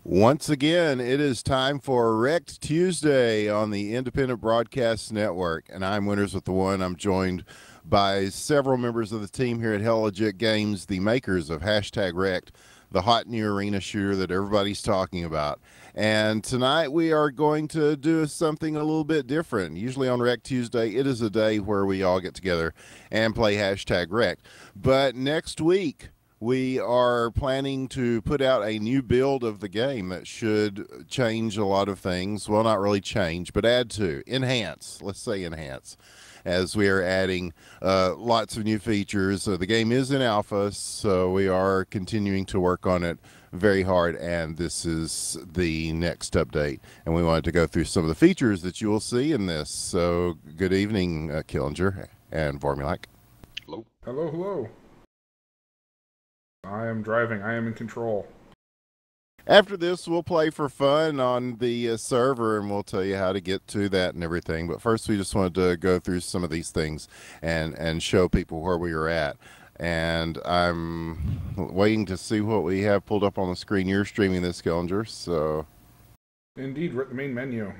Once again, it is time for Rekt Tuesday on the Independent Broadcast Network, and I'm Winners with the One. I'm joined by several members of the team here at Hell Legit Games, the makers of #Rekt, the hot new arena shooter that everybody's talking about. And tonight we are going to do something a little bit different. Usually on Rekt Tuesday, it is a day where we all get together and play #Rekt. But next week, we are planning to put out a new build of the game that should change a lot of things. Well, not really change, but add to, enhance. Let's say enhance, as we are adding lots of new features. The game is in alpha, so we are continuing to work on it very hard, and this is the next update. And we wanted to go through some of the features that you will see in this. So good evening, Killinger and Formulac. Hello. Hello, hello. I am driving. I am in control. After this, we'll play for fun on the server, and we'll tell you how to get to that and everything. But first, we just wanted to go through some of these things and show people where we are at. And I'm waiting to see what we have pulled up on the screen. You're streaming this, Killinger, so... Indeed, we're at the main menu.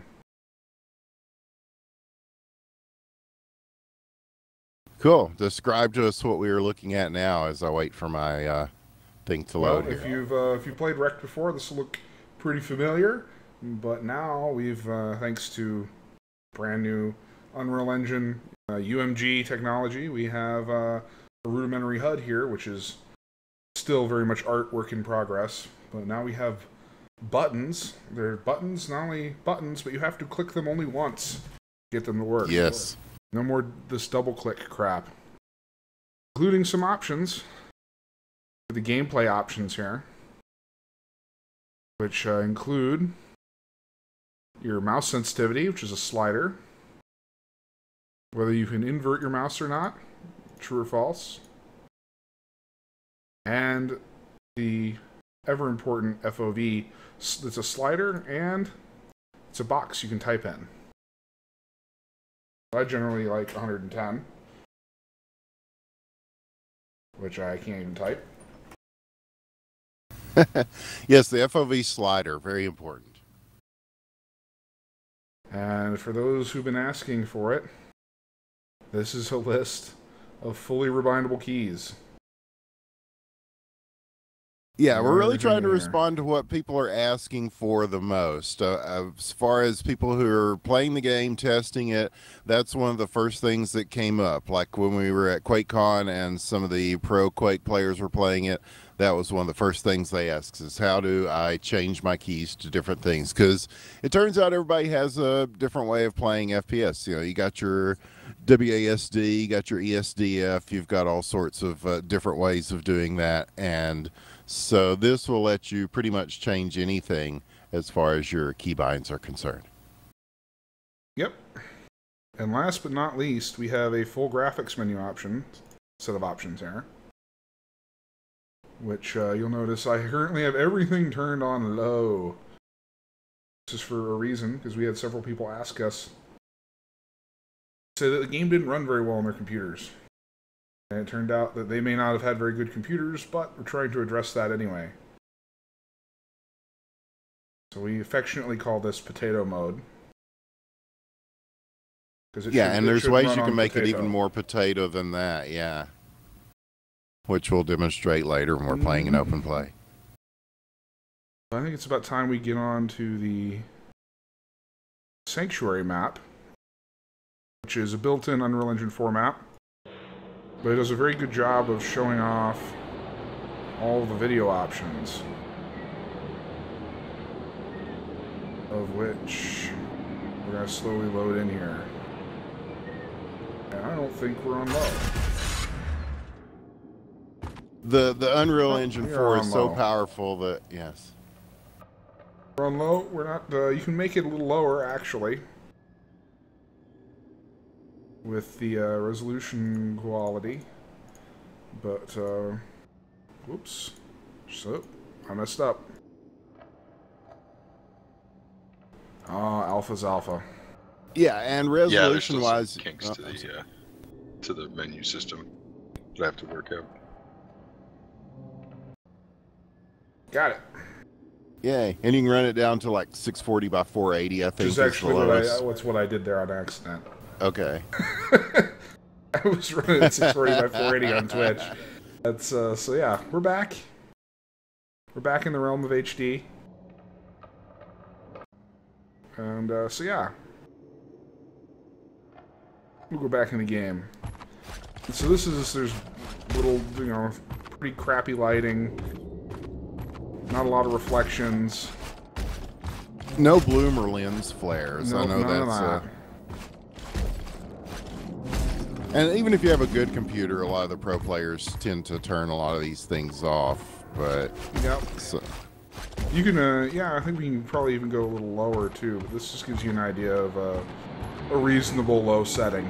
Cool. Describe to us what we are looking at now as I wait for my thing to load. Well, if you've played Rekt before, this will look pretty familiar. But now we've, thanks to brand new Unreal Engine UMG technology, we have a rudimentary HUD here, which is still very much artwork in progress. But now we have buttons. They're buttons, not only buttons, but you have to click them only once to get them to work. Yes. No more this double-click crap. Including some options. The gameplay options here. Which include your mouse sensitivity, which is a slider. Whether you can invert your mouse or not. True or false. And the ever-important FOV. It's a slider and it's a box you can type in. I generally like 110, which I can't even type. Yes, the FOV slider, very important. And for those who've been asking for it, this is a list of fully rebindable keys. Yeah, we're really trying to respond to what people are asking for the most. As far as people who are playing the game, testing it, that's one of the first things that came up. Like when we were at QuakeCon and some of the pro Quake players were playing it, that was one of the first things they asked is, how do I change my keys to different things? Because it turns out everybody has a different way of playing FPS. You know, you got your WASD, you got your ESDF, you've got all sorts of different ways of doing that, and so this will let you pretty much change anything as far as your keybinds are concerned. Yep. And last but not least, we have a full graphics menu option, set of options here. Which you'll notice I currently have everything turned on low. This is for a reason, because we had several people ask us. Say that the game didn't run very well on their computers. And it turned out that they may not have had very good computers, but we're trying to address that anyway. So we affectionately call this potato mode. Yeah, and there's ways you can make it even more potato than that, yeah. Which we'll demonstrate later when we're playing an open play. I think it's about time we get on to the Sanctuary map, which is a built-in Unreal Engine 4 map. But it does a very good job of showing off all the video options, of which we're going to slowly load in here. And I don't think we're on low. The Unreal Engine 4 is so powerful that, yes. We're on low. We're not, you can make it a little lower, actually, with the resolution quality, but whoops, so I messed up. Alpha's alpha. Yeah, and resolution wise, kinks to the menu system that I have to work out. Got it. Yay. And you can run it down to like 640 by 480, I think. Which is actually what I did there on accident. Okay. I was running at 640 by 480 on Twitch. That's so yeah, we're back. We're back in the realm of HD. And so yeah, we'll go back in the game. So there's little, pretty crappy lighting, not a lot of reflections. No bloom or lens flares. Nope, I know none of that's. that. And even if you have a good computer, a lot of the pro players tend to turn a lot of these things off. But Yep. so, You can, yeah, I think we can probably even go a little lower too, but this just gives you an idea of a reasonable low setting.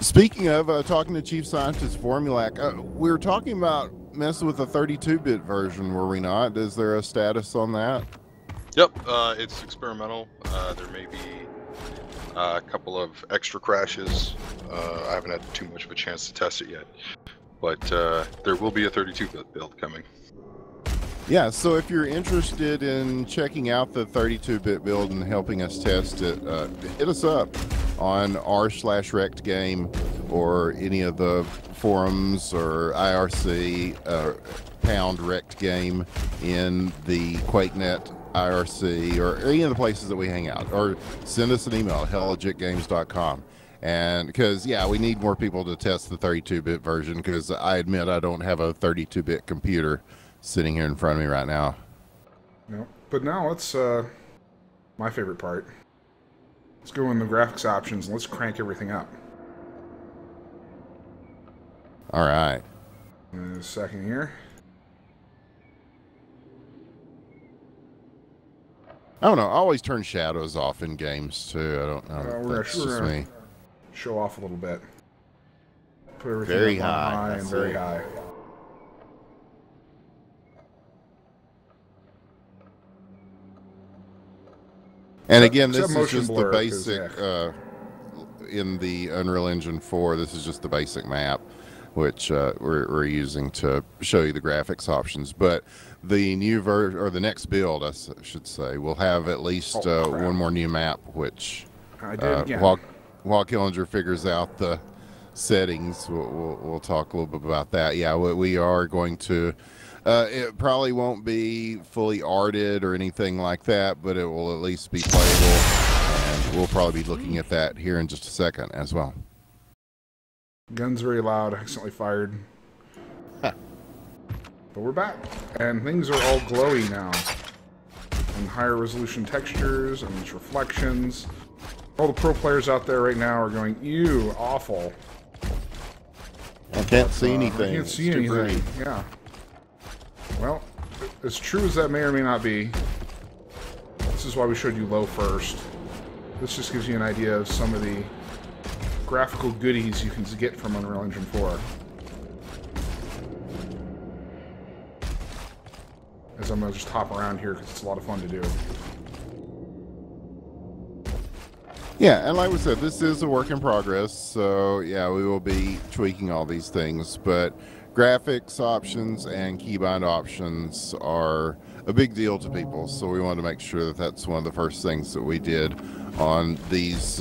speaking of talking to Chief Scientist Formulac, we were talking about messing with the 32-bit version, were we not? Is there a status on that? Yep, it's experimental. There may be a couple of extra crashes. I haven't had too much of a chance to test it yet, but there will be a 32-bit build coming. Yeah, so if you're interested in checking out the 32-bit build and helping us test it, hit us up on r/rekt game or any of the forums or IRC pound rekt game in the QuakeNet IRC or any of the places that we hang out, or send us an email at helllegitgames.com. And because, yeah, we need more people to test the 32-bit version, because I admit I don't have a 32-bit computer sitting here in front of me right now. No, but now let's, my favorite part. Let's go in the graphics options and let's crank everything up. All right. In a second here. I don't know. I always turn shadows off in games too. I don't know. That's just me. Show off a little bit. Put everything Very up on high. high and very high. And again, this Except is motion just the blur, 'cause, basic, yeah. in the Unreal Engine 4, this is just the basic map, which we're using to show you the graphics options. But the new version, or the next build, I should say, will have at least one more new map, which I did again. while Killinger figures out the settings, we'll talk a little bit about that. Yeah, we are going to. It probably won't be fully arted or anything like that, but it will at least be playable, and we'll probably be looking at that here in just a second as well. Gun's very loud, accidentally fired. But we're back, and things are all glowy now. And higher resolution textures and these reflections. All the pro players out there right now are going, ew, awful. I can't see anything. I can't see anything. Yeah. Well, as true as that may or may not be, this is why we showed you low first. This just gives you an idea of some of the graphical goodies you can get from Unreal Engine 4. As I'm going to just hop around here because it's a lot of fun to do. Yeah, and like we said, this is a work in progress, so yeah, we will be tweaking all these things, but graphics options and keybind options are a big deal to people, so we wanted to make sure that that's one of the first things that we did on these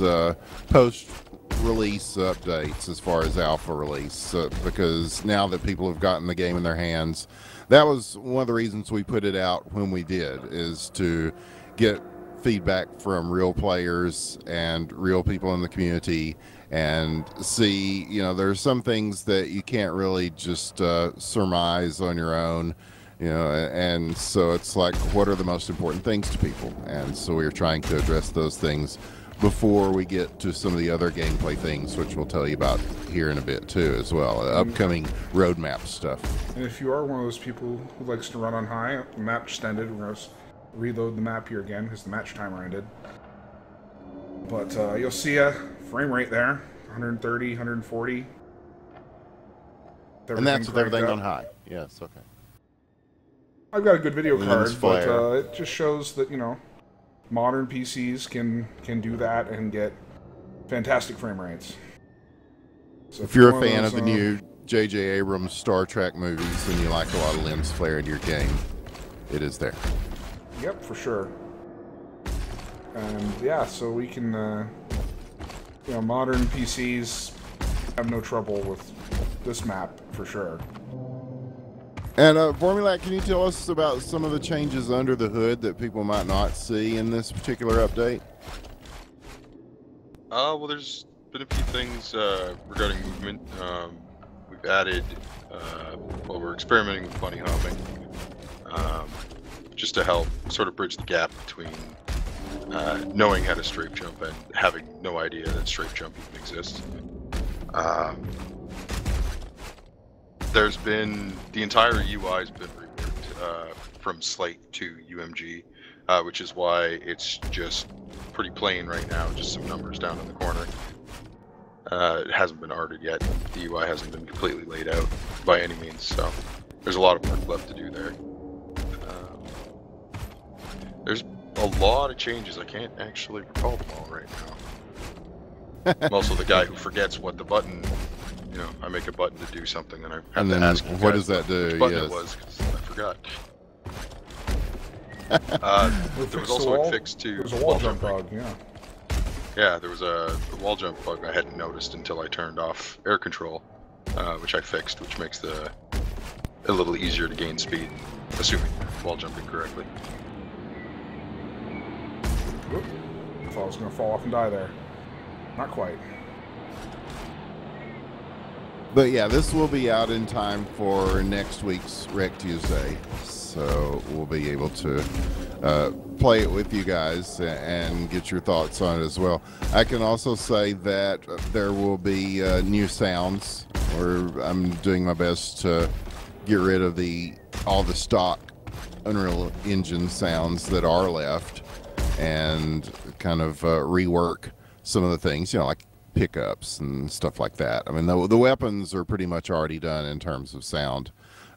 post-release updates as far as alpha release, because now that people have gotten the game in their hands, that was one of the reasons we put it out when we did, is to get feedback from real players and real people in the community and see, there's some things that you can't really just surmise on your own, and so it's like, what are the most important things to people? And so we're trying to address those things before we get to some of the other gameplay things, which we'll tell you about here in a bit too as well, upcoming roadmap stuff. And if you are one of those people who likes to run on high, the map just ended. We're going to reload the map here again because the match timer ended. But you'll see a frame rate there, 130, 140. And that's with everything on high. Yes, okay. I've got a good video card, but flare. it just shows that, modern PCs can do that and get fantastic frame rates. So if you're a fan of the new J.J. Abrams Star Trek movies and you like a lot of lens flare in your game, it is there. Yep, for sure. And yeah, so we can, modern PCs have no trouble with this map for sure. And Formulac, can you tell us about some of the changes under the hood that people might not see in this particular update? Well, there's been a few things regarding movement. We've added, we're experimenting with bunny hopping, just to help sort of bridge the gap between knowing how to strafe jump and having no idea that strafe jump even exists. There's been, the entire UI has been reworked from Slate to UMG, which is why it's just pretty plain right now, just some numbers down in the corner. It hasn't been arted yet. The UI hasn't been completely laid out by any means, so there's a lot of work left to do there. There's a lot of changes. I can't actually recall them all right now. I'm also the guy who forgets what the button, I make a button to do something and I have to ask you what does that do? which button it was, because I forgot. There was also a fix to There's a wall jump bug, yeah. Yeah, there was a wall jump bug I hadn't noticed until I turned off air control, which I fixed, which makes a little easier to gain speed, assuming you're wall jumping correctly. Whoop. I thought I was going to fall off and die there. Not quite. But yeah, this will be out in time for next week's Rekt Tuesday, so we'll be able to play it with you guys and get your thoughts on it as well. I can also say that there will be new sounds, or I'm doing my best to get rid of all the stock Unreal Engine sounds that are left and kind of rework some of the things, like pickups and stuff like that. I mean, the weapons are pretty much already done in terms of sound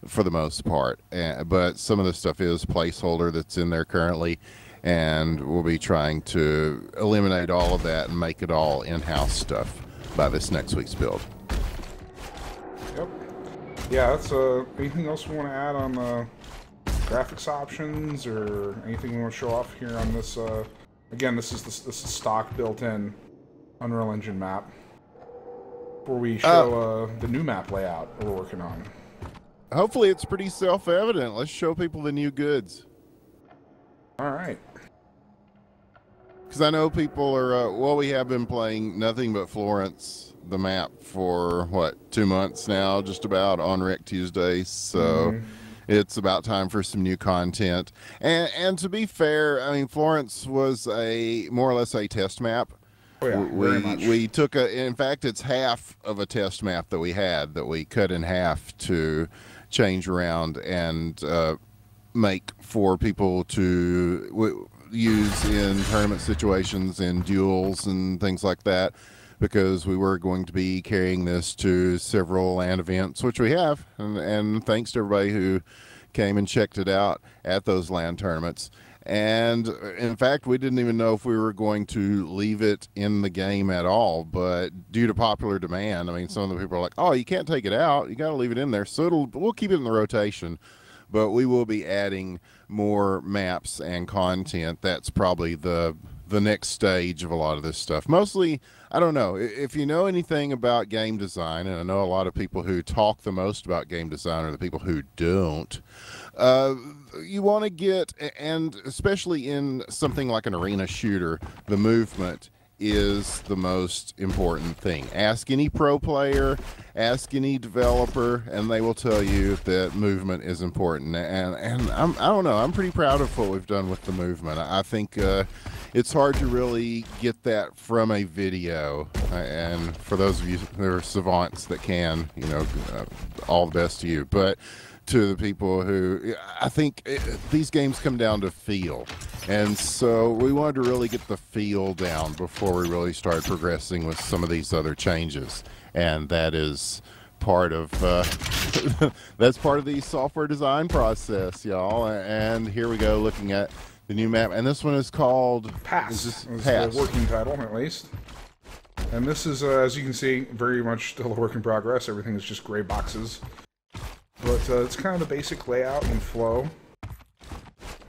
for the most part, but some of the stuff is placeholder that's in there currently, and we'll be trying to eliminate all of that and make it all in-house stuff by this next week's build. Yep. Yeah, that's anything else we want to add on graphics options or anything we want to show off here on this? Again, this is stock built-in Unreal Engine map. Before we show the new map layout we're working on. Hopefully it's pretty self-evident. Let's show people the new goods. All right. Because I know people are, we have been playing nothing but Florence, the map, for, 2 months now, just about, on Rekt Tuesday. So it's about time for some new content. And to be fair, I mean, Florence was more or less a test map. Oh, yeah, very much. We took in fact, it's half of a test map that we had that we cut in half to change around and make for people to use in tournament situations and duels and things like that, because we were going to be carrying this to several LAN events, which we have, and thanks to everybody who came and checked it out at those LAN tournaments. And in fact, we didn't even know if we were going to leave it in the game at all, but due to popular demand, I mean, some of the people are like, oh, you can't take it out, you got to leave it in there. So we'll keep it in the rotation, but we will be adding more maps and content. That's probably the next stage of a lot of this stuff. Mostly, I don't know, if you know anything about game design, and I know a lot of people who talk the most about game design are the people who don't, you want to get, and especially in something like an arena shooter, the movement is the most important thing. Ask any pro player, ask any developer, and they will tell you that movement is important. And I don't know, I'm pretty proud of what we've done with the movement. I think it's hard to really get that from a video. And for those of you who are savants that can, all the best to you. But to the people who, I think these games come down to feel, and so we wanted to really get the feel down before we really start progressing with some of these other changes, and that is part of that's part of the software design process, y'all. And here we go, looking at the new map, and this one is called Pass. Is the working title, at least. And this is, as you can see, very much still a work in progress. Everything is just gray boxes. But it's kind of the basic layout and flow.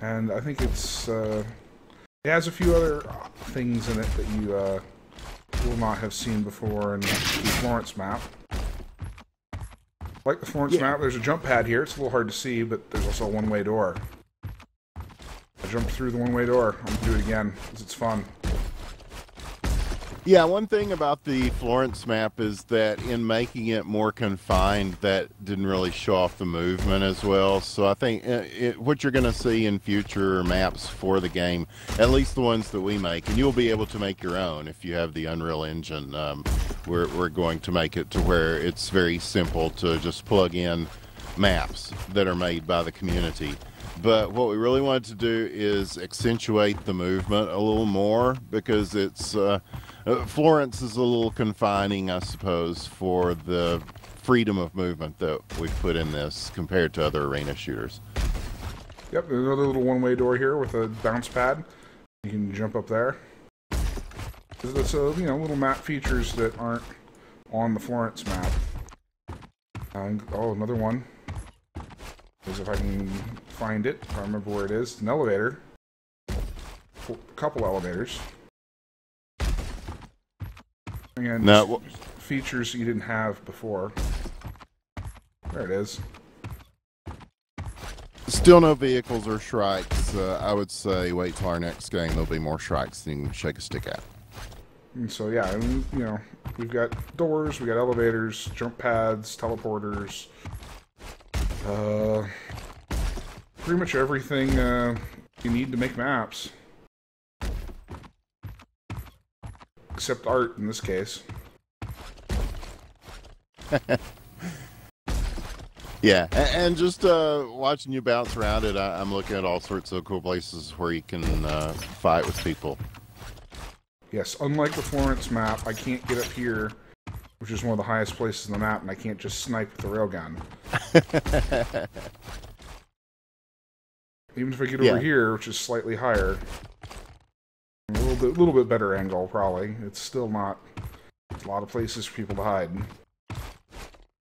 And I think it has a few other things in it that you will not have seen before in the Florence map. Like the Florence map, there's a jump pad here. It's a little hard to see, but there's also a one-way door. I jumped through the one-way door. I'm going to do it again, because it's fun. Yeah, one thing about the Florence map is that in making it more confined, that didn't really show off the movement as well. So I think what you're going to see in future maps for the game, at least the ones that we make, and you'll be able to make your own if you have the Unreal Engine. We're going to make it to where it's very simple to just plug in maps that are made by the community. But what we really wanted to do is accentuate the movement a little more, because it's Florence is a little confining, I suppose, for the freedom of movement that we've put in this compared to other arena shooters. Yep, there's another little one-way door here with a bounce pad. You can jump up there. There's little map features that aren't on the Florence map. Oh, another one. Because if I can find it, if I remember where it is, it's an elevator. A couple elevators. Again, features you didn't have before. There it is. Still no vehicles or shrikes. I would say wait till our next game. There'll be more shrikes than you can shake a stick at. And so yeah, we've got doors, we got elevators, jump pads, teleporters. Pretty much everything you need to make maps. Except art in this case. Yeah, and just watching you bounce around it, I'm looking at all sorts of cool places where you can fight with people. Yes, unlike the Florence map, I can't get up here, which is one of the highest places on the map, and I can't just snipe with the railgun. Even if I get over here, which is slightly higher, a little bit better angle, probably. It's still not a lot of places for people to hide.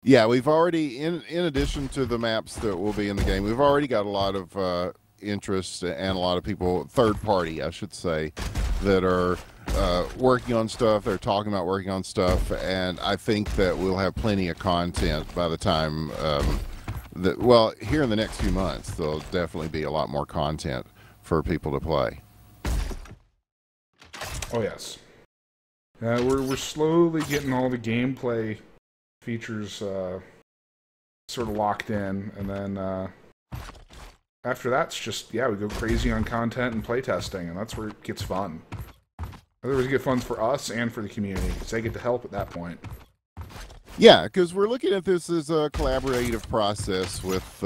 Yeah, we've already, in addition to the maps that will be in the game, we've already got a lot of interest and a lot of people, third party, I should say, that are working on stuff. They're talking about working on stuff, and I think that we'll have plenty of content by the time here in the next few months. There'll definitely be a lot more content for people to play. Oh yes, we're slowly getting all the gameplay features sort of locked in, and then after that's just we go crazy on content and playtesting, and that's where it gets fun. Otherwise, it gets fun for us and for the community, because they get to help at that point. Yeah, because we're looking at this as a collaborative process with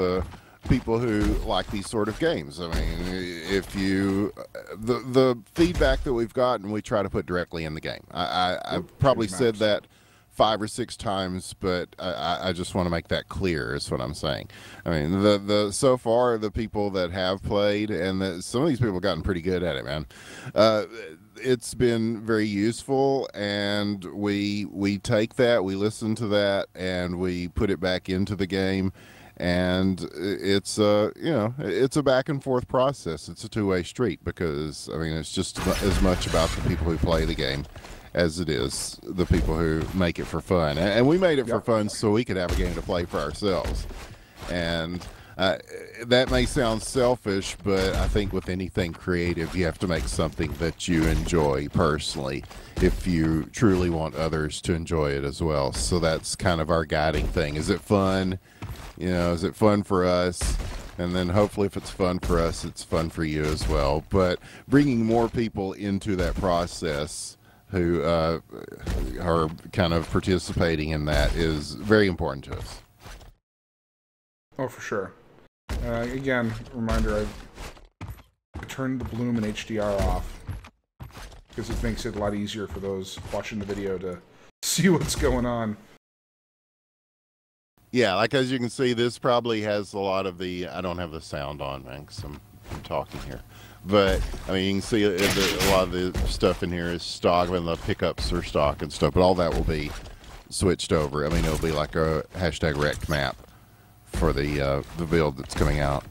people who like these sort of games. I mean, if you the feedback that we've gotten, we try to put directly in the game. I've probably said that 5 or 6 times, but I just want to make that clear. Is what I'm saying. I mean, the so far the people that have played, and some of these people have gotten pretty good at it, man. It's been very useful, and we take that, we listen to that, and we put it back into the game. And it's it's a back and forth process. It's a two-way street, because I mean, it's just as much about the people who play the game as it is the people who make it for fun. And we made it for fun so we could have a game to play for ourselves. And that may sound selfish, but I think with anything creative, you have to make something that you enjoy personally if you truly want others to enjoy it as well. So that's kind of our guiding thing. Is it fun? Is it fun for us? And then hopefully if it's fun for us, it's fun for you as well. But bringing more people into that process who are kind of participating in that is very important to us. Oh, for sure. Again, reminder, I turned the bloom and HDR off, because it makes it a lot easier for those watching the video to see what's going on. Yeah, like as you can see, this probably has a lot of the, I don't have the sound on, man, because I'm talking here. But, I mean, you can see a lot of the stuff in here is stock, and the pickups are stock and stuff, but all that will be switched over. I mean, it'll be like a #rekt map for the build that's coming out.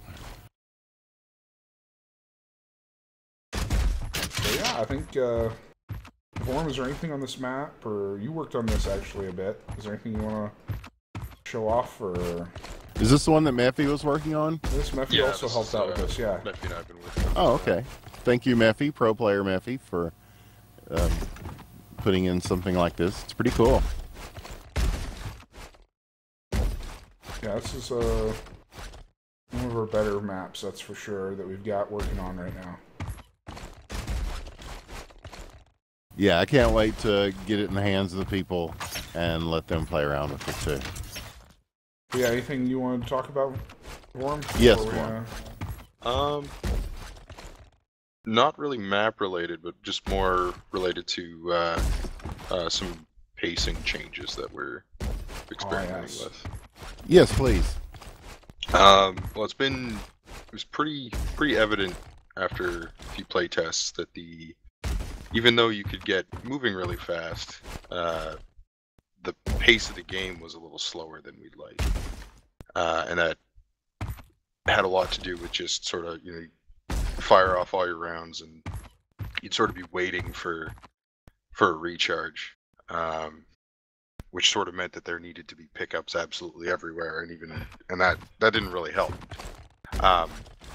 I think, Vorm, is there anything on this map, or you worked on this actually a bit? Is there anything you want to show off, or? Is this the one that Meffy was working on? This Meffy also helped out with this, yeah. Meffy and I have been working on Oh, okay. Thank you, Meffy, pro player Meffy, for putting in something like this. It's pretty cool. Yeah, this is one of our better maps, that's for sure, that we've got working on right now. Yeah, I can't wait to get it in the hands of the people and let them play around with it too. Yeah, anything you want to talk about, Vorm? Yes, Vorm. Not really map related, but just more related to some pacing changes that we're experimenting with. Yes, please. Well, it was pretty evident after a few play tests that even though you could get moving really fast, the pace of the game was a little slower than we'd like, and that had a lot to do with just sort of, you fire off all your rounds and you'd sort of be waiting for a recharge, which sort of meant that there needed to be pickups absolutely everywhere, and that didn't really help.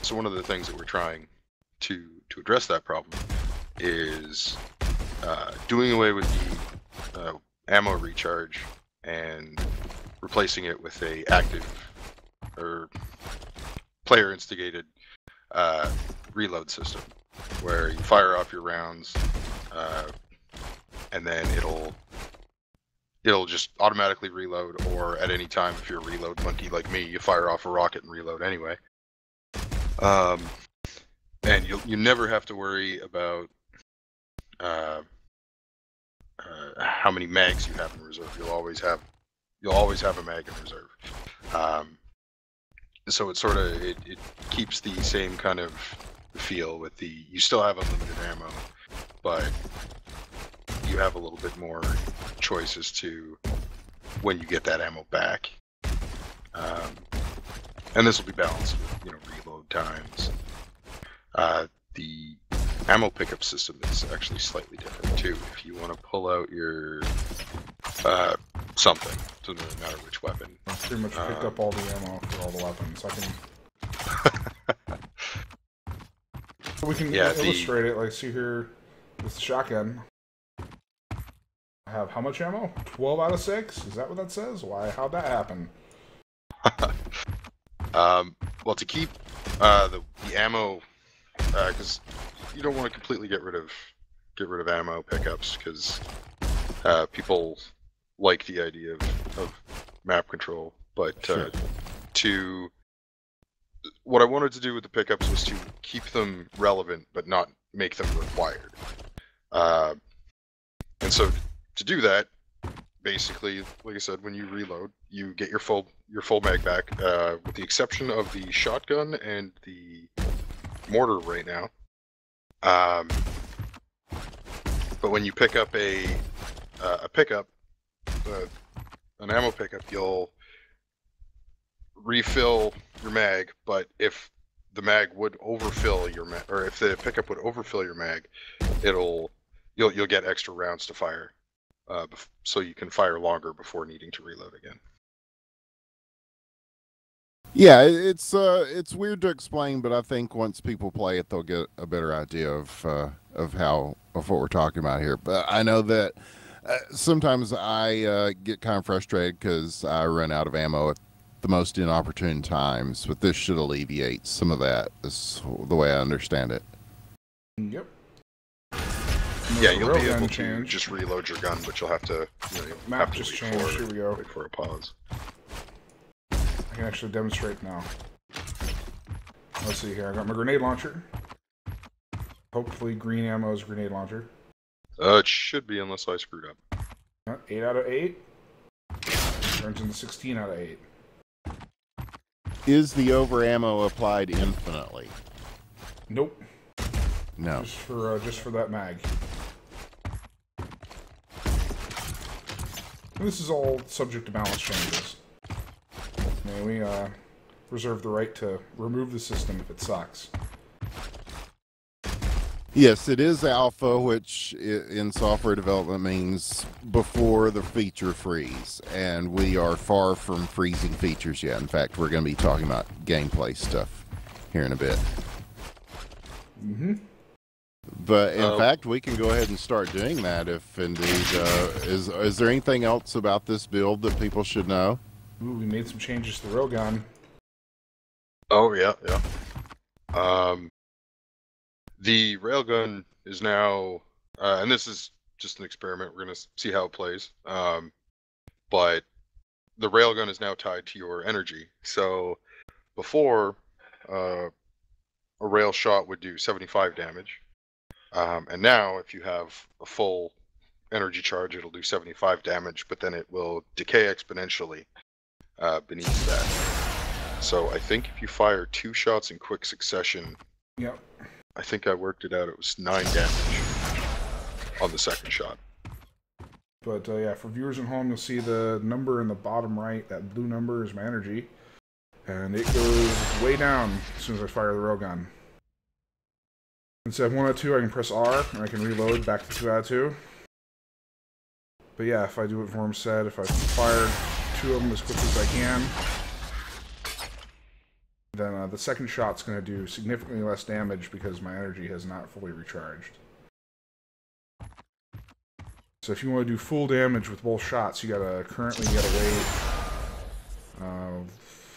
So one of the things that we're trying to address that problem is doing away with the ammo recharge and replacing it with a active or player instigated reload system where you fire off your rounds and then it'll just automatically reload, or at any time, if you're a reload monkey like me, you fire off a rocket and reload anyway. And you never have to worry about how many mags you have in reserve. You'll always have a mag in reserve. So it sort of it keeps the same kind of feel with you still have unlimited ammo, but you have a little bit more choice as to when you get that ammo back. And this will be balanced with, reload times. The ammo pickup system is actually slightly different too. If you want to pull out your something, doesn't really matter which weapon. I pretty much picked up all the ammo for all the weapons. We can illustrate it. Like, see here, with the shotgun. I have how much ammo? 12 out of 6? Is that what that says? Why? How'd that happen? Well, to keep the ammo, because you don't want to completely get rid of ammo pickups, because people like the idea of map control. But sure. What I wanted to do with the pickups was to keep them relevant, but not make them required. And so to do that, basically, like I said, when you reload, you get your full mag back, with the exception of the shotgun and the mortar right now. But when you pick up a pickup, an ammo pickup, you'll refill your mag. But if the mag would overfill your mag, or if the pickup would overfill your mag, you'll get extra rounds to fire. So you can fire longer before needing to reload again. Yeah, it's weird to explain, but I think once people play it, they'll get a better idea of what we're talking about here. But I know that sometimes I get kind of frustrated because I run out of ammo at the most inopportune times. But this should alleviate some of that. Is the way I understand it. Yep. Yeah, you'll be able to just reload your gun, but you'll have to. Map just changed. Here we go. Wait for a pause. I can actually demonstrate now. Let's see here. I got my grenade launcher. Hopefully, green ammo is grenade launcher. It should be, unless I screwed up. 8 out of 8. Turns into 16 out of 8. Is the over ammo applied infinitely? Nope. No. Just for that mag. And this is all subject to balance changes. We reserve the right to remove the system if it sucks. Yes, it is alpha, which in software development means before the feature freeze, and we are far from freezing features yet. In fact, we're going to be talking about gameplay stuff here in a bit. Mm-hmm. But in fact, we can go ahead and start doing that if indeed. Is there anything else about this build that people should know? Ooh, we made some changes to the railgun. Oh yeah, yeah. The railgun is now, and this is just an experiment. We're gonna see how it plays. But the railgun is now tied to your energy. So before, a rail shot would do 75 damage, and now if you have a full energy charge, it'll do 75 damage, but then it will decay exponentially beneath that. So I think if you fire 2 shots in quick succession, Yep. I think I worked it out. It was 9 damage on the second shot. But yeah, for viewers at home, you'll see the number in the bottom right. That blue number is my energy, and it goes way down as soon as I fire the railgun. Instead of 1 out of 2, I can press R, and I can reload back to 2 out of 2. But yeah, if I do what Vorm said, if I fire 2 of them as quickly as I can, then the second shot's going to do significantly less damage because my energy has not fully recharged. So if you want to do full damage with both shots, you gotta wait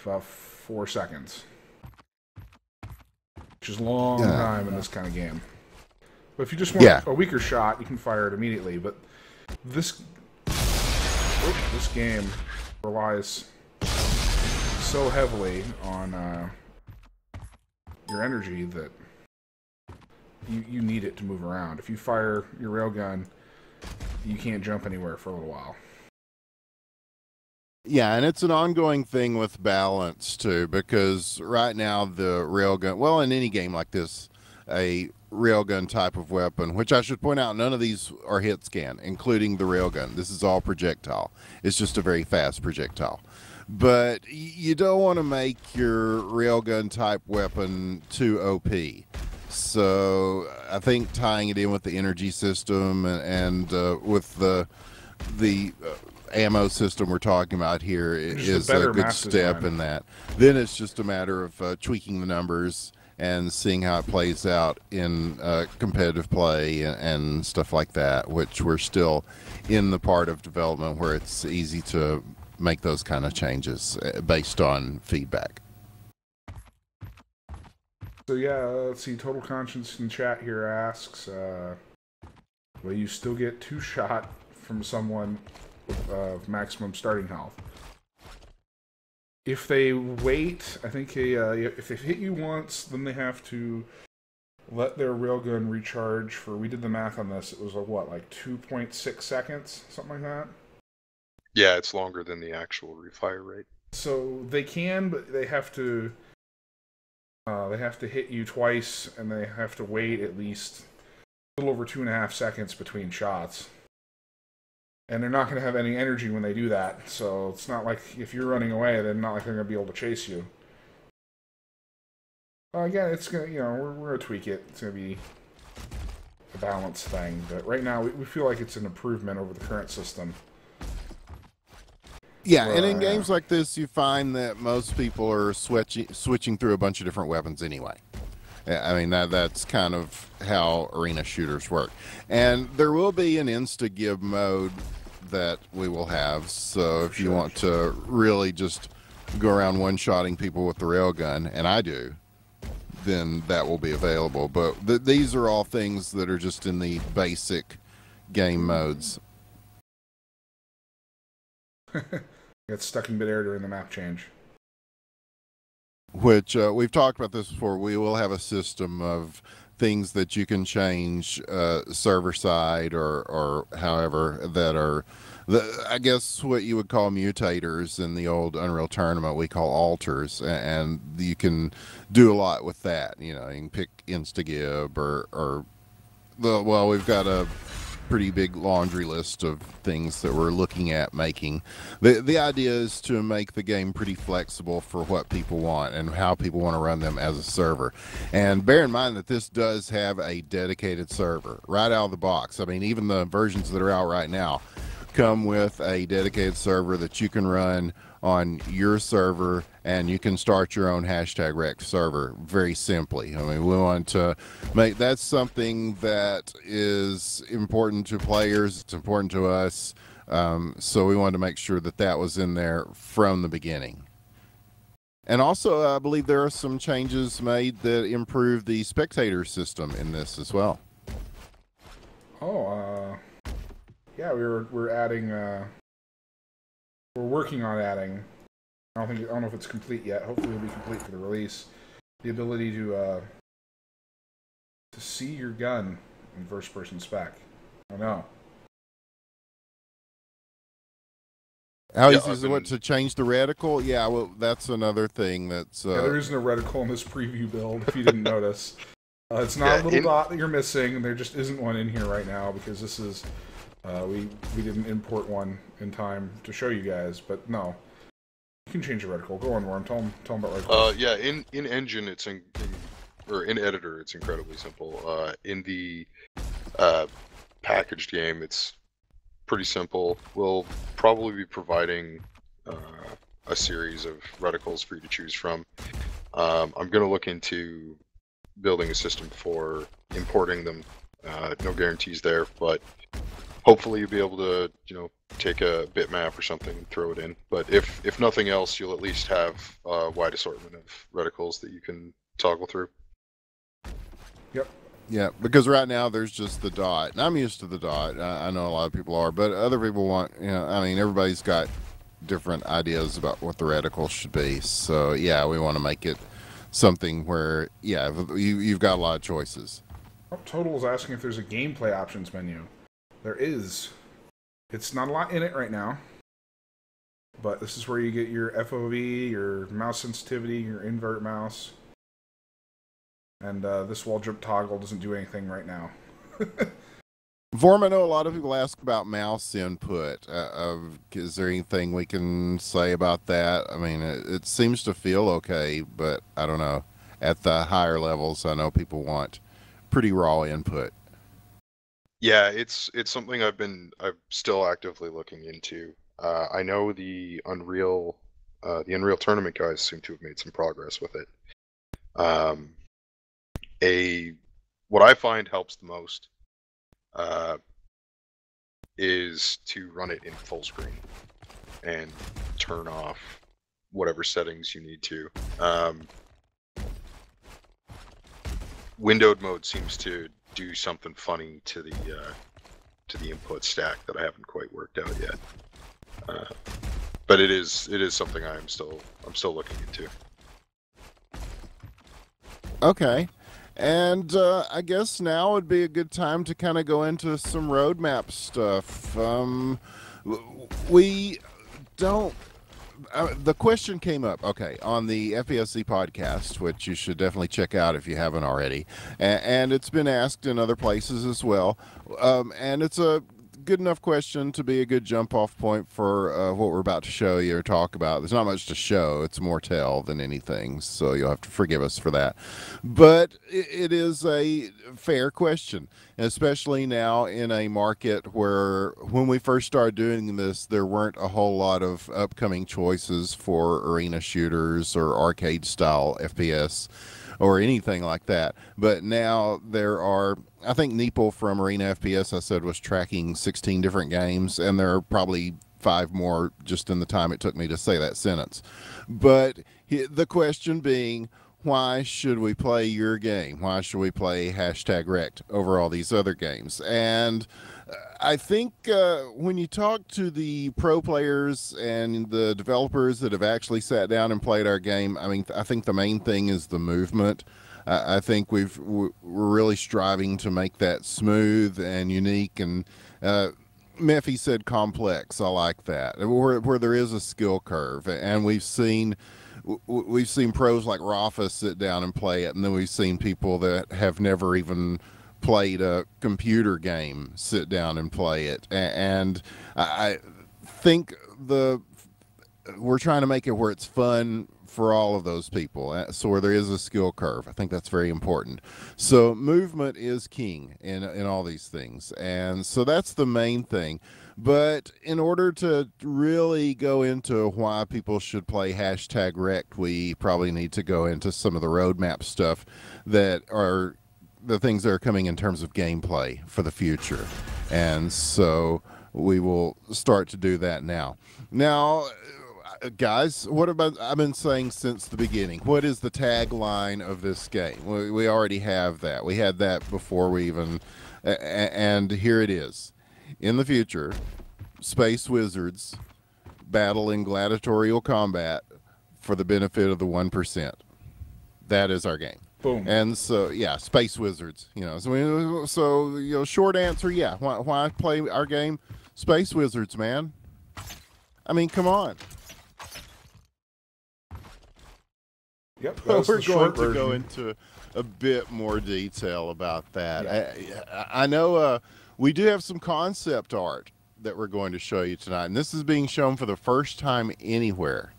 about 4 seconds, which is a long time in this kind of game. But if you just want a weaker shot, you can fire it immediately. But this game relies so heavily on your energy that you need it to move around. If you fire your railgun, you can't jump anywhere for a little while. Yeah, and it's an ongoing thing with balance too, because right now the railgun, well, in any game like this, a railgun type of weapon, which I should point out, none of these are hit scan, including the railgun. This is all projectile. It's just a very fast projectile. But you don't want to make your railgun type weapon too OP. So I think tying it in with the energy system and with the ammo system we're talking about here is a good step in that. Then it's just a matter of tweaking the numbers and seeing how it plays out in competitive play and stuff like that, which we're still in the part of development where it's easy to make those kind of changes based on feedback. So yeah, let's see, Total Conscience in chat here asks, will you still get 2 shot from someone with maximum starting health? If they wait, I think if they hit you once, then they have to let their railgun recharge for, we did the math on this, it was like 2.6 seconds, something like that? Yeah, it's longer than the actual refire rate. So they can, but they have to hit you twice, and they have to wait at least a little over 2.5 seconds between shots. And they're not going to have any energy when they do that, so it's not like if you're running away, they're not like they're going to be able to chase you. Again, it's going to, we're going to tweak it. It's going to be a balance thing, but right now we feel like it's an improvement over the current system. Yeah, and in games like this, you find that most people are switching through a bunch of different weapons anyway. I mean, that's kind of how arena shooters work. And there will be an insta-give mode that we will have, so if you want to really just go around one-shotting people with the railgun, and I do, then that will be available. But these are all things that are just in the basic game modes. Got stuck in midair during the map change. Which we've talked about this before. We will have a system of things that you can change server side or however that are, I guess what you would call mutators in the old Unreal Tournament, we call alters, and you can do a lot with that. You can pick insta-give or well, we've got pretty big laundry list of things that we're looking at making. The idea is to make the game pretty flexible for what people want and how people want to run them as a server. And bear in mind that this does have a dedicated server right out of the box. I mean, even the versions that are out right now come with a dedicated server that you can run on your server, and you can start your own #rekt server very simply. I mean, we want to make that's something that is important to players. It's important to us. So we wanted to make sure that that was in there from the beginning. And also, I believe there are some changes made that improve the spectator system in this as well. Oh, yeah, we're adding. We're working on adding. I don't know if it's complete yet. Hopefully, it'll be complete for the release. The ability to see your gun in first-person spec. I know. How easy is it to change the reticle? Yeah, well, that's another thing that's... Yeah, there isn't a reticle in this preview build, if you didn't notice. It's not a little dot that you're missing. There just isn't one in here right now, because this is... we didn't import one in time to show you guys, but no. You can change the reticle. Go on, Worm. Tell them about reticles. Yeah, in engine, or in editor, it's incredibly simple. In the packaged game, it's pretty simple. We'll probably be providing a series of reticles for you to choose from. I'm going to look into building a system for importing them. No guarantees there, but hopefully you'll be able to, take a bitmap or something and throw it in. But if nothing else, you'll at least have a wide assortment of reticles that you can toggle through. Yep. Yeah, because right now there's just the dot. And I'm used to the dot. I know a lot of people are, but other people want, I mean, everybody's got different ideas about what the reticle should be. So, yeah, we want to make it something where, yeah, you've got a lot of choices. Total is asking if there's a gameplay options menu. There is. It's not a lot in it right now, but this is where you get your FOV, your mouse sensitivity, your invert mouse, and this wall jump toggle doesn't do anything right now. Vorm, I know a lot of people ask about mouse input. Is there anything we can say about that? I mean, it seems to feel okay, but I don't know. At the higher levels, I know people want pretty raw input. Yeah, it's something I'm still actively looking into. I know the Unreal Tournament guys seem to have made some progress with it. What I find helps the most is to run it in full screen and turn off whatever settings you need to. Windowed mode seems to do something funny to the input stack that I haven't quite worked out yet. But it is something I'm still looking into. Okay. And I guess now would be a good time to kind of go into some roadmap stuff. We don't... the question came up, okay, on the FPSC podcast, which you should definitely check out if you haven't already. And it's been asked in other places as well. And it's a good enough question to be a good jump-off point for what we're about to show you or talk about. There's not much to show. It's more tell than anything, so you'll have to forgive us for that. But it is a fair question, especially now in a market where when we first started doing this, there weren't a whole lot of upcoming choices for arena shooters or arcade-style FPS or anything like that. But now there are, I think Neeple from Arena FPS, I said, was tracking 16 different games, and there are probably 5 more just in the time it took me to say that sentence. But the question being, why should we play your game? Why should we play #rekt over all these other games? And I think when you talk to the pro players and the developers that have actually sat down and played our game, I mean, I think the main thing is the movement. I think we're really striving to make that smooth and unique. And Mephi said complex. I like that. Where there is a skill curve, and we've seen pros like Rafa sit down and play it, and then we've seen people that have never even played a computer game, sit down and play it. And I think we're trying to make it where it's fun for all of those people, so where there is a skill curve. I think that's very important. So movement is king in all these things, and so that's the main thing. But in order to really go into why people should play #rekt, we probably need to go into some of the roadmap stuff that are the things that are coming in terms of gameplay for the future. And so we will start to do that now. Now, guys, what about, I've been saying since the beginning, what is the tagline of this game? We already have that. We had that before we even, and here it is. In the future, space wizards battle in gladiatorial combat for the benefit of the 1%. That is our game. Boom. And so, yeah, space wizards. So short answer, yeah. Why play our game? Space wizards, man. I mean, come on. Yep, we're going to go into a bit more detail about that. Yeah. I know we do have some concept art that we're going to show you tonight, and this is being shown for the first time anywhere,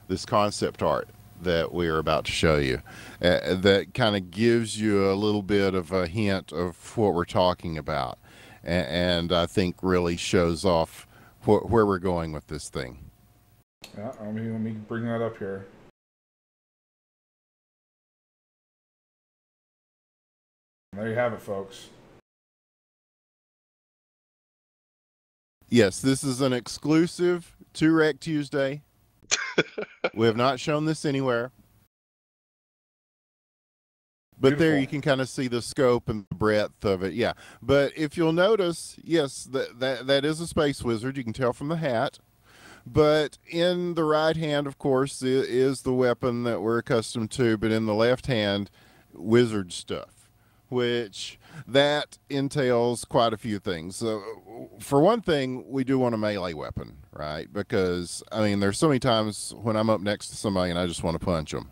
this concept art that we are about to show you, that kind of gives you a little bit of a hint of what we're talking about, and I think really shows off where we're going with this thing. Yeah, let me bring that up here. There you have it, folks. Yes, this is an exclusive to Rekt Tuesday. We have not shown this anywhere. But beautiful. There you can kind of see the scope and the breadth of it. Yeah. But if you'll notice, yes, that is a space wizard. You can tell from the hat. But in the right hand, of course, is the weapon that we're accustomed to. But in the left hand, wizard stuff, which that entails quite a few things. So, for one thing, we do want a melee weapon, right? Because, I mean, there's so many times when I'm up next to somebody and I just want to punch them.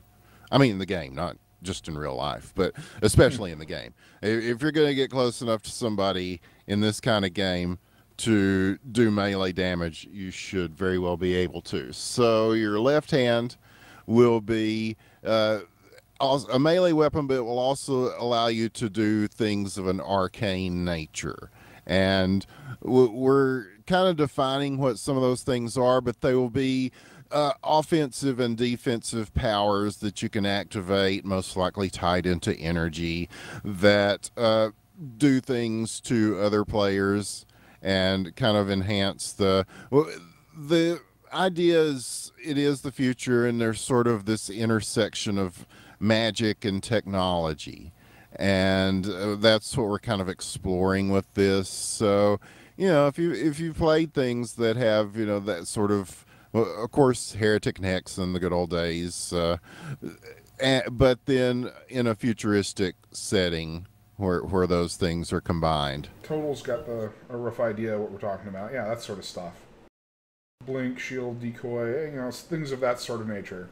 I mean, in the game, not just in real life, but especially in the game. If you're going to get close enough to somebody in this kind of game to do melee damage, you should very well be able to. So your left hand will be a melee weapon, but it will also allow you to do things of an arcane nature. And we're kind of defining what some of those things are, but they will be offensive and defensive powers that you can activate, most likely tied into energy, that do things to other players and kind of enhance the idea is it is the future, and there's sort of this intersection of magic and technology, and that's what we're kind of exploring with this. So, if you've played things that have that sort of, well, of course, Heretic and Hex in the good old days, but then in a futuristic setting where those things are combined. Total's got a rough idea of what we're talking about. Yeah, that sort of stuff. Blink, shield, decoy, things of that sort of nature.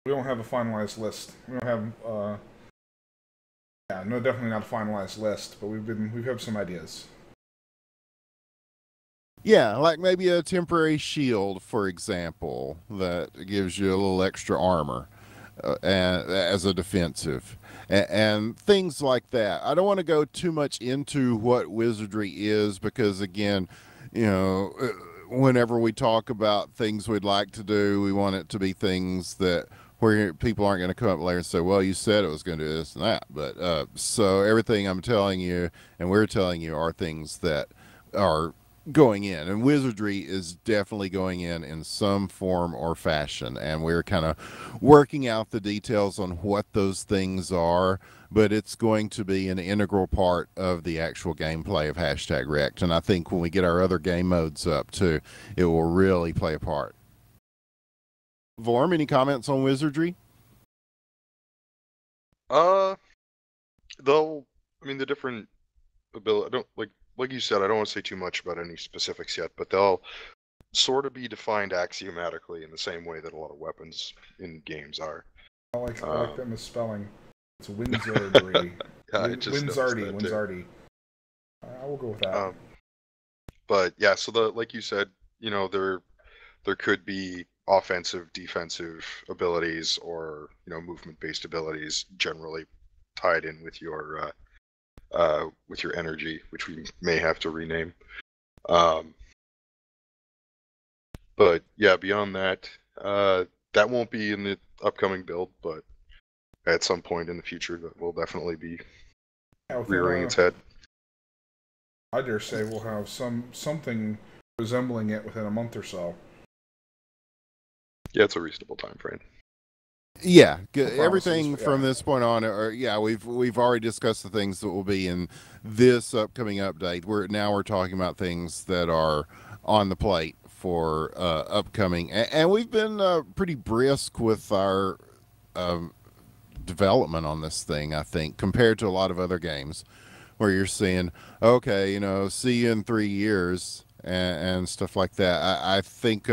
We don't have a finalized list. We don't have, no, definitely not a finalized list, but we've had some ideas. Yeah, like maybe a temporary shield, for example, that gives you a little extra armor as a defensive, and things like that. I don't want to go too much into what wizardry is because, again, whenever we talk about things we'd like to do, we want it to be things that where people aren't going to come up later and say, well, you said it was going to do this and that. But so everything I'm telling you and we're telling you are things that are going in, and wizardry is definitely going in some form or fashion, and we're kind of working out the details on what those things are, but it's going to be an integral part of the actual gameplay of #rekt, and I think when we get our other game modes up too, it will really play a part. Vorm, any comments on wizardry? The different ability, I don't like you said, I don't want to say too much about any specifics yet, but they'll sort of be defined axiomatically in the same way that a lot of weapons in games are. I like that misspelling. It's wizardry. I just noticed that too. Wins-Arty. I will go with that. But yeah, so like you said, there could be offensive, defensive abilities, or movement-based abilities generally tied in with your energy, which we may have to rename. But yeah, beyond that, that won't be in the upcoming build, but at some point in the future, that will definitely be rearing its head. I dare say we'll have something resembling it within a month or so. Yeah, it's a reasonable time frame. Yeah, everything from this point on, we've already discussed the things that will be in this upcoming update. We're talking about things that are on the plate for upcoming, and we've been pretty brisk with our development on this thing, I think, compared to a lot of other games where you're seeing, okay, see you in 3 years and stuff like that. I think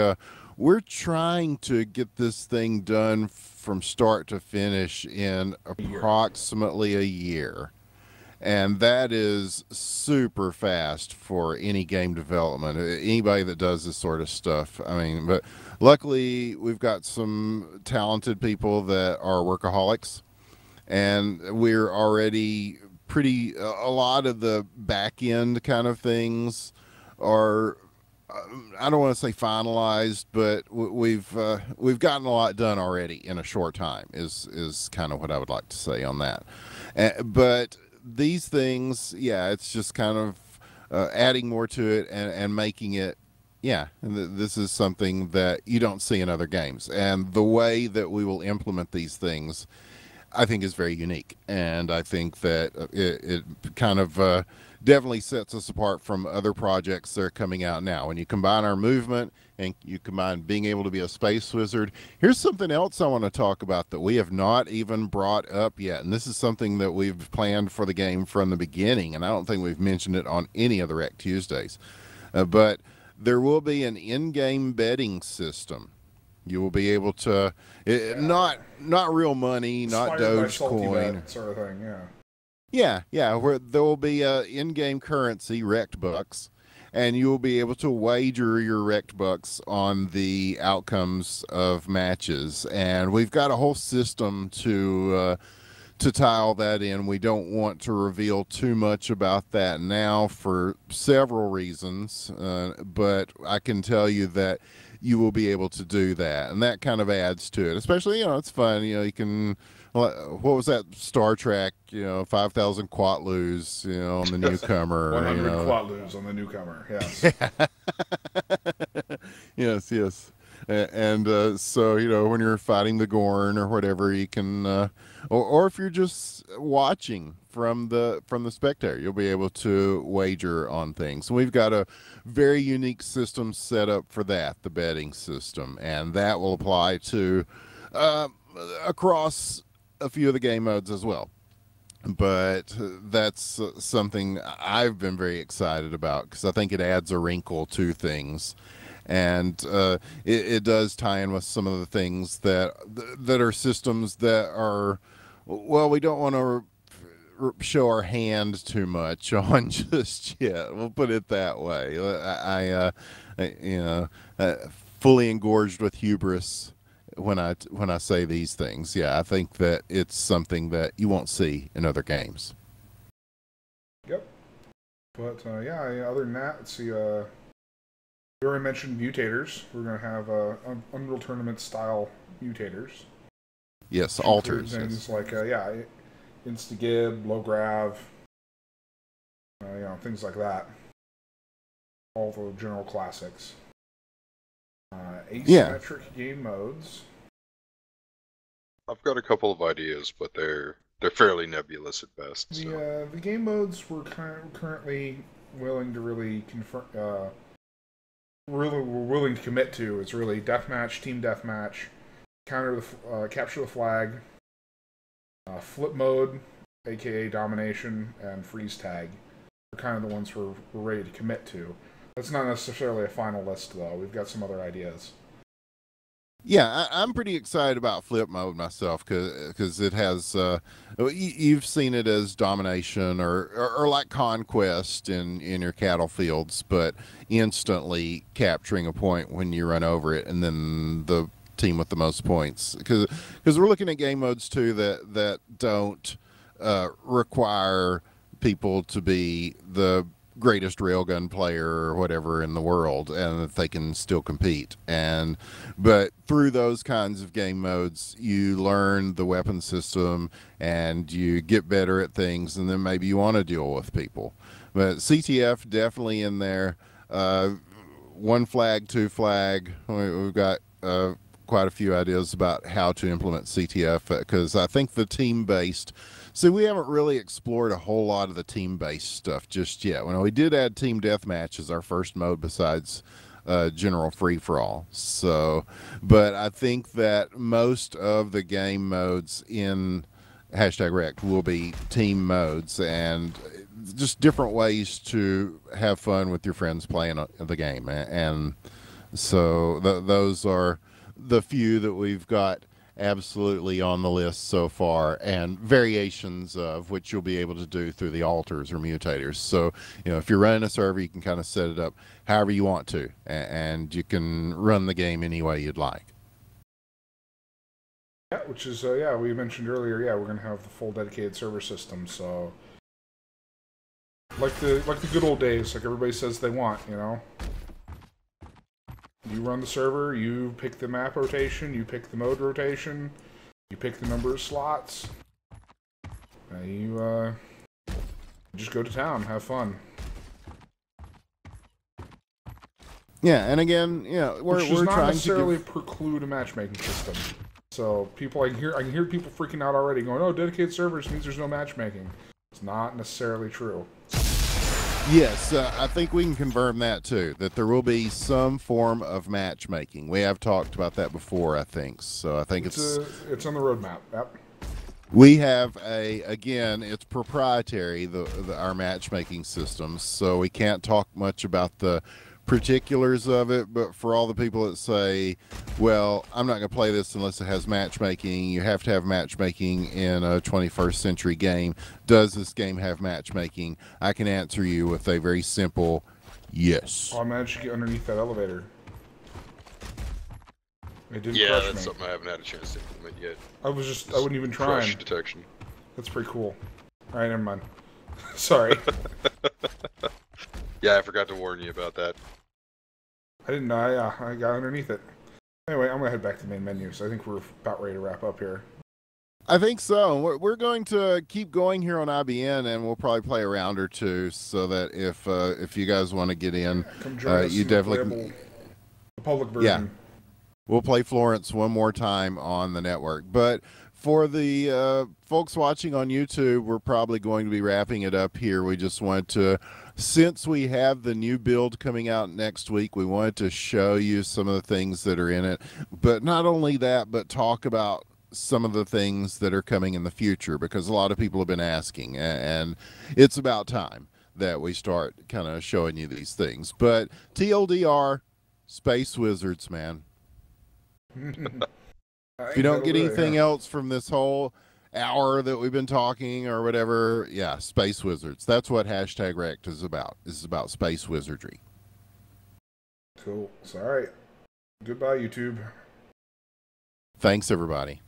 we're trying to get this thing done from start to finish in approximately a year. And that is super fast for any game development. Anybody that does this sort of stuff. I mean, but luckily we've got some talented people that are workaholics, and we're already a lot of the back end kind of things are, I don't want to say finalized, but we've gotten a lot done already in a short time is kind of what I would like to say on that. But these things, it's just kind of adding more to it and making it, this is something that you don't see in other games. And the way that we will implement these things, I think, is very unique. And I think that it kind of definitely sets us apart from other projects that are coming out now. When you combine our movement and you combine being able to be a space wizard, here's something else I want to talk about that we have not even brought up yet. And this is something that we've planned for the game from the beginning, and I don't think we've mentioned it on any of the Rekt Tuesdays. But there will be an in-game betting system. You will be able to, not real money, not Dogecoin, sort of thing. Where there will be in-game currency, rekt bucks, and you will be able to wager your rekt bucks on the outcomes of matches. And we've got a whole system to tie all that in. We don't want to reveal too much about that now for several reasons, but I can tell you that you will be able to do that, and that kind of adds to it. Especially, it's fun. You can, what was that Star Trek? 5,000 quatlus, on the newcomer. 100 quatlus on the newcomer. Yes. Yes. And so when you're fighting the Gorn or whatever, you can, or if you're just watching from the spectator, you'll be able to wager on things. So we've got a very unique system set up for that, the betting system, and that will apply to across a few of the game modes as well. But that's something I've been very excited about, because I think it adds a wrinkle to things. And it does tie in with some of the things that are systems that are, well, we don't want to show our hand too much on just yet. We'll put it that way. I fully engorged with hubris when I say these things. I think that it's something that you won't see in other games. Yep. But other than that, let's see. We already mentioned mutators. We're going to have Unreal Tournament style mutators. Yes, alters. Things like Instagib, low grav, things like that. All the general classics. Asymmetric game modes. I've got a couple of ideas, but they're fairly nebulous at best. The game modes we're currently willing to really confirm. We're willing to commit to is really deathmatch, team deathmatch, capture the flag, flip mode, aka domination, and freeze tag. Are kind of the ones we're ready to commit to. That's not necessarily a final list, though. We've got some other ideas. Yeah, I'm pretty excited about flip mode myself because it has you've seen it as domination or like conquest in your cattle fields, but instantly capturing a point when you run over it, and then the team with the most points, because we're looking at game modes too that don't require people to be the greatest railgun player or whatever in the world, and that they can still compete. But through those kinds of game modes, you learn the weapon system and you get better at things, and then maybe you want to deal with people. But CTF definitely in there. One flag, two flag. We've got quite a few ideas about how to implement CTF, because I think the team based. See, we haven't really explored a whole lot of the team-based stuff just yet. Well, we did add Team Deathmatch as our first mode besides General Free-for-All. So, but I think that most of the game modes in #rekt will be team modes and just different ways to have fun with your friends playing the game. And so those are the few that we've got absolutely on the list so far, and variations of which you'll be able to do through the alters or mutators. So, if you're running a server, you can kind of set it up however you want to, and you can run the game any way you'd like. Yeah, which is we mentioned earlier. Yeah, we're gonna have the full dedicated server system. So, like the good old days, like everybody says they want. You run the server, you pick the map rotation, you pick the mode rotation, you pick the number of slots, and you just go to town, have fun. Yeah, and again, we're Which does not trying necessarily to preclude a matchmaking system. So I can hear people freaking out already, going, "Oh, dedicated servers means there's no matchmaking." It's not necessarily true. Yes, I think we can confirm that too, that there will be some form of matchmaking. We have talked about that before, I think. So I think it's on the roadmap. Yep. We have again, it's proprietary, our matchmaking system, so we can't talk much about the particulars of it, but for all the people that say, well, I'm not going to play this unless it has matchmaking, you have to have matchmaking in a 21st century game. Does this game have matchmaking? I can answer you with a very simple yes. Oh, I managed to get underneath that elevator. It didn't Yeah, crush that's me. something I haven't had a chance to implement yet. I wasn't even trying. Crush detection. That's pretty cool. Alright, never mind. Sorry. Yeah, I forgot to warn you about that. I didn't know. I got underneath it. Anyway, I'm going to head back to the main menu, so I think we're about ready to wrap up here. I think so. We're going to keep going here on IBN, and we'll probably play a round or two, so that if you guys want to get in, Come join us you in definitely the public version. Yeah. We'll play Florence one more time on the network. But for the folks watching on YouTube, we're probably going to be wrapping it up here. We just wanted to, since we have the new build coming out next week, we wanted to show you some of the things that are in it. But not only that, but talk about some of the things that are coming in the future, because a lot of people have been asking, and it's about time that we start kind of showing you these things. But TLDR, Space Wizards, man. If you don't get anything else from this whole hour that we've been talking or whatever, yeah, Space Wizards. That's what #rekt is about. This is about space wizardry. Cool. So, all right. Goodbye, YouTube. Thanks, everybody.